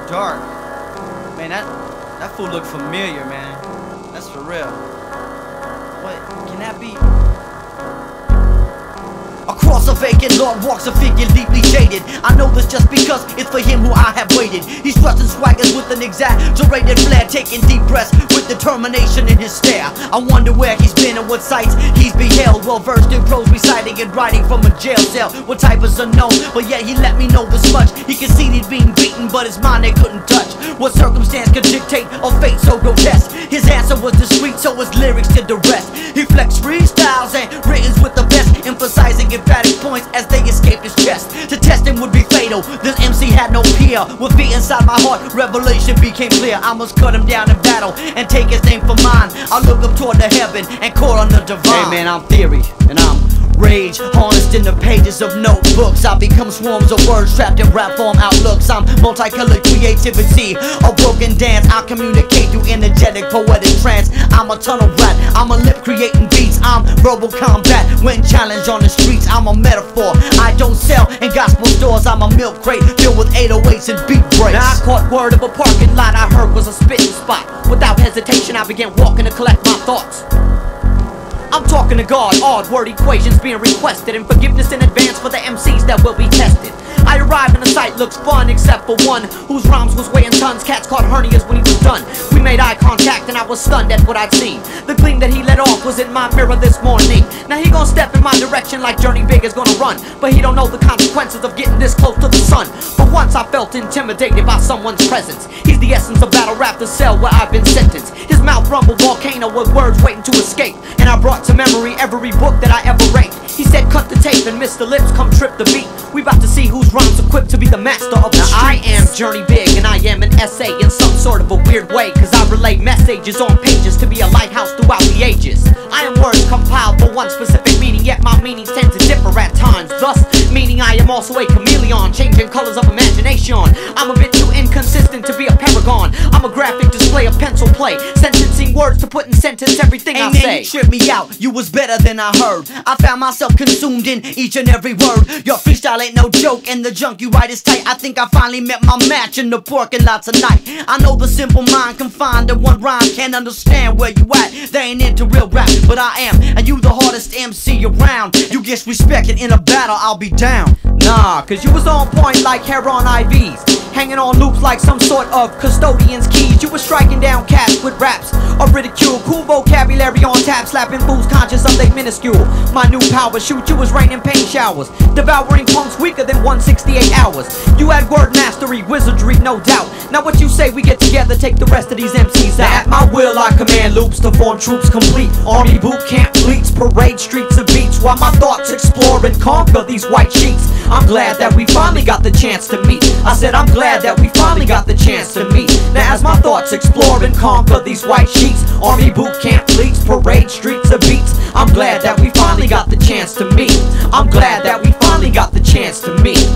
dark. Man, that fool look familiar, man. That's for real. What? Can that be? Across a vacant lawn walks a figure deeply jaded. I know this just because it's for him who I have waited. He's thrusting swaggers with an exaggerated flair, taking deep breaths with determination in his stare. I wonder where he's been and what sights he's beheld. Well versed in prose, reciting and writing from a jail cell. What type is unknown, but yet he let me know this much. He conceded being beaten, but his mind they couldn't touch. What circumstance could dictate a fate so grotesque? His answer was discreet, so his lyrics did the rest. He flexed freestyles and writtens with the best, emphasizing emphatic points as they escaped his chest. To test him would be fatal. This MC had no peer. With fear inside my heart, revelation became clear. I must cut him down in battle and take his name for mine. I look up toward the heaven and call on the divine. Hey man, I'm Theory, and I'm rage, harnessed in the pages of notebooks. I become swarms of words trapped in rap form outlooks. I'm multicolored creativity, a broken dance. I communicate through energetic poetic trance. I'm a tunnel rat, I'm a lip creating beats. I'm verbal combat when challenged on the streets. I'm a metaphor, I don't sell in gospel stores. I'm a milk crate filled with 808s and beat breaks. Now I caught word of a parking lot I heard was a spitting spot. Without hesitation I began walking to collect my thoughts. I'm talking to God, odd word equations being requested, and forgiveness in advance for the MCs that will be tested. I arrive and the sight looks fun, except for one whose rhymes was weighing tons. Cats caught hernias when he was done. We made eye contact and I was stunned at what I'd seen. The gleam that he let off was in my mirror this morning. Now he gon' step in my direction like Journey Big is gonna run, but he don't know the consequences of getting this close to the sun. For once I felt intimidated by someone's presence. He's the essence of battle rap, the cell where I've been sentenced. His mouth rumbled volcano with words waiting to escape, and I brought to memory every book that I ever read. He said cut the tape and miss the lips, come trip the beat. We about to see whose rhymes equipped to be the master of the streets. I am Journey Big and I am an essay in some sort of a weird way, cause I relay messages on pages to be a lighthouse throughout the ages. I am words compiled for one specific meaning, yet my meanings tend to differ at times. Thus, meaning I am also a chameleon, changing colors of imagination. I'm a bit too inconsistent to be a paragon. I'm a graphic display of pencil play, sentencing words to put in sentence everything I say. And then you tripped me out, you was better than I heard. I found myself consumed in each and every word. Your freestyle ain't no joke and the junk you write is tight. I think I finally met my match in the parking lot tonight. I know the simple mind confined to one rhyme can't understand where you at. They ain't into real rap, but I am, and you the hardest MC around. You get respected in a battle, I'll be down. Nah, cause you was on point like hair on IVs, hanging on loops like some sort of custodian's keys. You were striking down cats with raps of ridicule, cool vocabulary on tap, slapping fools conscious of they minuscule. My new power shoot, you was raining pain showers, devouring punks weaker than 168 hours. You had word mastery, wizardry, no doubt. Now what you say we get together, take the rest of these MCs out. Now at my will I command loops to form troops complete. Army boot camp fleets, parade streets and beats, while my thoughts explore and conquer these white sheets. I'm glad that we finally got the chance to meet. I said I'm glad that we finally got the chance to meet. Now as my thoughts explore and conquer these white sheets, army boot camp fleets, parade streets and beats, I'm glad that we finally got the chance to meet. I'm glad that we finally got the chance to meet.